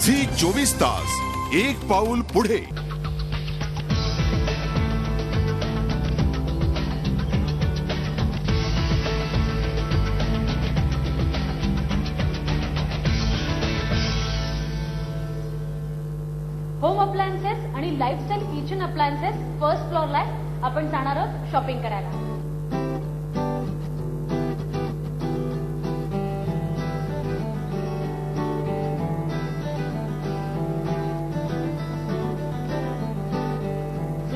Zee 24 तास एक पाऊल पुढे. होम अप्लायन्सेस आणि लाईफस्टाईल किचन अप्लायन्सेस फर्स्ट फ्लोअरला आपण जाणार आहोत शॉपिंग करायला.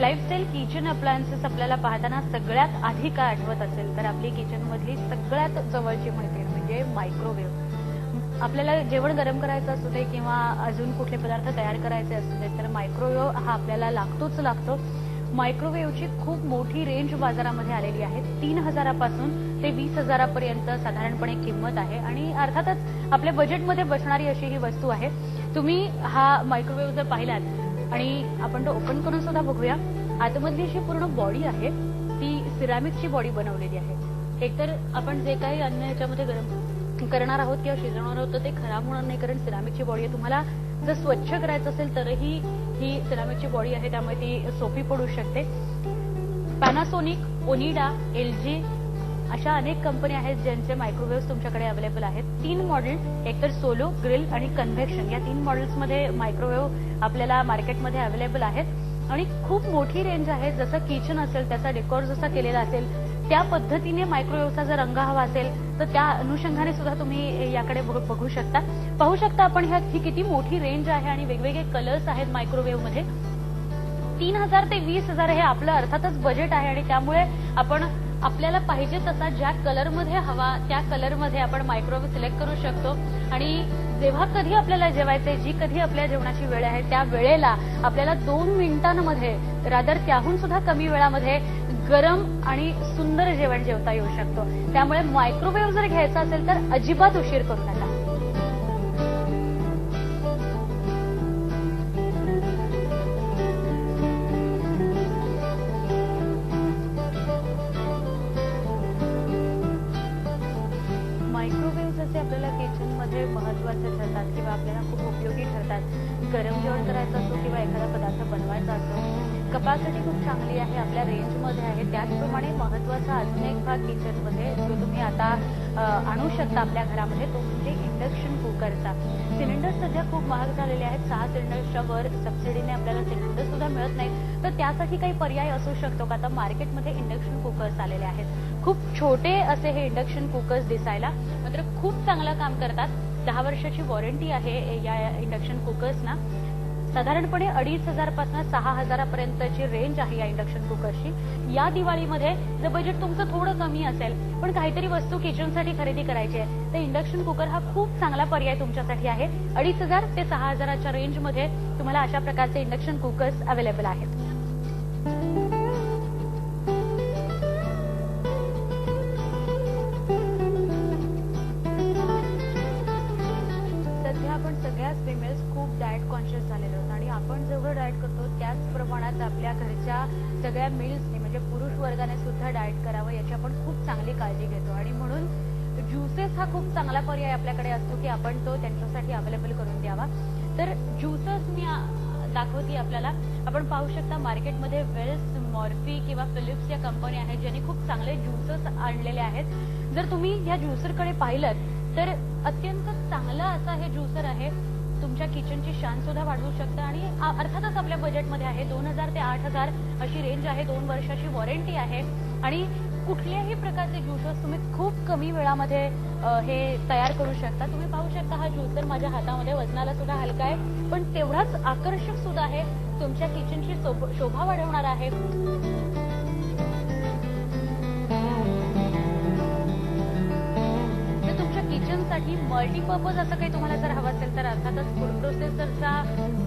लाईफस्टाईल किचन अप्लायन्सेस आपल्याला पाहताना सगळ्यात आधी काय आठवत असेल तर आपली किचन मधली सगळ्यात जवळची मैत्रीण म्हणजे मायक्रोवेव्ह. आपल्याला जेवण गरम करायचं असू दे किंवा अजून कुठले पदार्थ तयार करायचे असू दे तर मायक्रोवेव्ह हा आपल्याला लागतो. मायक्रोवेव्हची खूप मोठी रेंज बाजारामध्ये आलेली आहे. 3,000 पासून ते 20,000 पर्यंत साधारणपणे किंमत आहे आणि अर्थातच आपल्या बजेटमध्ये बसणारी अशी ही वस्तू आहे. तुम्ही हा मायक्रोवेव्ह जर पाहिलात आणि आपण तो ओपन करून सुद्धा बघूया. आतमधली जी पूर्ण बॉडी आहे ती सिरॅमिकची बॉडी बनवलेली आहे. एकतर आपण जे काही अन्न याच्यामध्ये गरम करणार आहोत किंवा शिजवणार आहोत तर ते खराब होणार नाही कारण सिरॅमिकची बॉडी आहे. तुम्हाला जर स्वच्छ करायचं असेल तरही ही सिरॅमिकची बॉडी आहे त्यामुळे ती सोपी पडू शकते. पॅनासोनिक, ओनिडा, LG अशा अनेक कंपन्या आहेत ज्यांचे मायक्रोवेव्ह तुमच्याकडे अवेलेबल आहेत. 3 मॉडेल एकतर सोलो, ग्रिल आणि कन्व्हेक्शन या 3 मॉडेल्समध्ये मायक्रोवेव्ह आपल्याला मार्केटमध्ये अवेलेबल आहेत आणि खूप मोठी रेंज आहे. जसं किचन असेल त्याचा डेकोर जसा केलेला असेल त्या पद्धतीने मायक्रोवेव्हचा जर रंग हवा असेल तर त्या अनुषंगाने सुद्धा तुम्ही याकडे बघू शकता. पाहू शकता आपण ही किती मोठी रेंज आहे आणि वेगवेगळे कलर्स आहेत मायक्रोवेव्ह मध्ये. 3,000 ते 20,000 हे आपलं अर्थातच बजेट आहे आणि त्यामुळे आपण आपल्याला पाहिजे तसा ज्या कलरमध्ये हवा त्या कलरमध्ये आपण मायक्रोवेव्ह सिलेक्ट करू शकतो आणि जेव्हा कधी आपल्याला जेवायचे जी कधी आपल्या जेवणाची वेळ आहे त्या वेळेला आपल्याला 2 मिनिटांमध्ये रादर त्याहून सुद्धा कमी वेळामध्ये गरम आणि सुंदर जेवण जेवता येऊ शकतो. त्यामुळे मायक्रोवेव्ह जर घ्यायचा असेल तर अजिबात उशीर करू नका. मायक्रोवेव्ह जसे आपल्याला किचनमध्ये महत्वाचे ठरतात किंवा आपल्याला खूप उपयोगी ठरतात. गरम जेवण करायचं असो किंवा एखादा पदार्थ बनवायचा असो कपासाठी खूप चांगली आहे. आपल्या रेंजमध्ये आहे. त्याचप्रमाणे महत्वाचा अजून एक भाग किचनमध्ये जो तुम्ही आता आणू शकता आपल्या घरामध्ये तो म्हणजे इंडक्शन कुकरचा. सिलेंडर सध्या खूप महाग झालेले आहेत. 6 सिलेंडर्सच्या वर सबसिडीने आपल्याला सिलेंडर सुद्धा मिळत नाहीत तर त्यासाठी काही पर्याय असू शकतो का. आता मार्केटमध्ये इंडक्शन कुकर्स आलेले आहेत. खूप छोटे असे हे इंडक्शन कुकर्स दिसायला मात्र खूप चांगलं काम करतात. 10 वर्षाची वॉरंटी आहे या इंडक्शन कुकर्सना. साधारणपणे 2,500 पासून 6,000 पर्यंतची रेंज आहे या इंडक्शन कुकरची. या दिवाळीमध्ये जर बजेट तुमचं थोडं कमी असेल पण काहीतरी वस्तू किचनसाठी खरेदी करायची आहे तर इंडक्शन कुकर हा खूप चांगला पर्याय तुमच्यासाठी आहे. 2,500 ते 6,000च्या रेंजमध्ये तुम्हाला अशा प्रकारचे इंडक्शन कुकर्स अवेलेबल आहेत. आपण सगळ्याच फिमेल्स खूप डाएट कॉन्शियस झालेलो आहोत आणि आपण जेवढं डाएट करतो त्याच प्रमाणात आपल्या घरच्या सगळ्या मेल्सनी म्हणजे पुरुष वर्गाने सुद्धा डाएट करावं याची आपण खूप चांगली काळजी घेतो आणि म्हणून ज्युसेस हा खूप चांगला पर्याय आपल्याकडे असतो की आपण तो त्यांच्यासाठी अवेलेबल करून द्यावा. तर ज्युसेस मी दाखवते आपल्याला. आपण पाहू शकता मार्केटमध्ये वेल्स, मॉर्फी किंवा फिलिप्स या कंपन्या आहेत ज्यांनी खूप चांगले ज्युसेस आणलेले आहेत. जर तुम्ही या ज्युसरकडे पाहिलं तर अत्यंत चांगला असा हे ज्युसर आहे. तुमच्या किचनची शान सुद्धा वाढवू शकता आणि अर्थातच आपल्या बजेटमध्ये आहे. 2,000 ते 8,000 अशी रेंज आहे. 2 वर्षाची वॉरंटी आहे आणि कुठल्याही प्रकारचे ज्युसर्स तुम्ही खूप कमी वेळामध्ये हे तयार करू शकता. तुम्ही पाहू शकता हा ज्युसर माझ्या हातामध्ये वजनाला सुद्धा हलका आहे पण तेवढाच आकर्षक सुद्धा आहे. तुमच्या किचनची शोभा वाढवणार आहे. किचनसाठी मल्टीपर्पज असं काही तुम्हाला जर हवं असेल तर अर्थातच फूड प्रोसेसरचा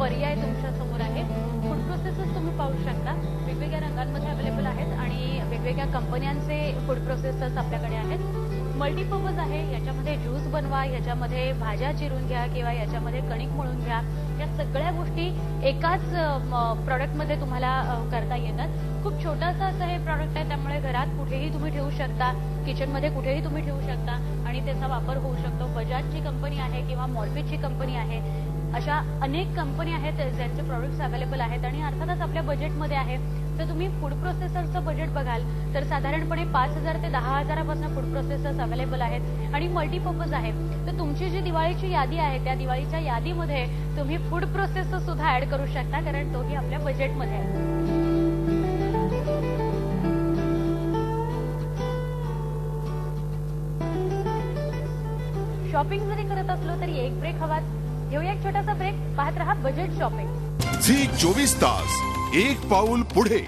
पर्याय तुमच्या समोर आहे. फूड प्रोसेसर्स तुम्ही पाहू शकता वेगवेगळ्या रंगांमध्ये अवेलेबल आहेत आणि वेगवेगळ्या कंपन्यांचे फूड प्रोसेसर्स आपल्याकडे आहेत. मल्टीपर्पज आहे. याच्यामध्ये ज्यूस बनवा, याच्यामध्ये भाज्या चिरून घ्या किंवा याच्यामध्ये कणिक मळून घ्या. या सगळ्या गोष्टी एकाच प्रॉडक्टमध्ये तुम्हाला करता येतात. खूप छोटासा असं हे प्रॉडक्ट आहे त्यामुळे घरात कुठेही तुम्ही ठेवू शकता. किचनमध्ये कुठेही तुम्ही ठेवू शकता आणि त्याचा वापर होऊ शकतो. बजाजची कंपनी आहे किंवा मॉर्फीची कंपनी आहे. अशा अनेक कंपनी आहेत ज्यांचे प्रॉडक्ट्स अवेलेबल आहेत आणि अर्थातच आपल्या बजेटमध्ये आहे. तर तुम्ही फूड प्रोसेसरचं बजेट बघाल तर साधारणपणे 5,000 ते 10,000पासून फूड प्रोसेसर्स अवेलेबल आहेत आणि मल्टीपर्पज आहे. तर तुमची जी दिवाळीची यादी आहे त्या दिवाळीच्या यादीमध्ये तुम्ही फूड प्रोसेसर सुद्धा ऍड करू शकता, कारण तोही आपल्या बजेटमध्ये आहे. शॉपिंग जरी करत असलो तरी एक ब्रेक हवाच. घेऊया एक छोटासा ब्रेक. पाहत रहा बजेट शॉपिंग. झी 24 तास एक पाऊल पुढे.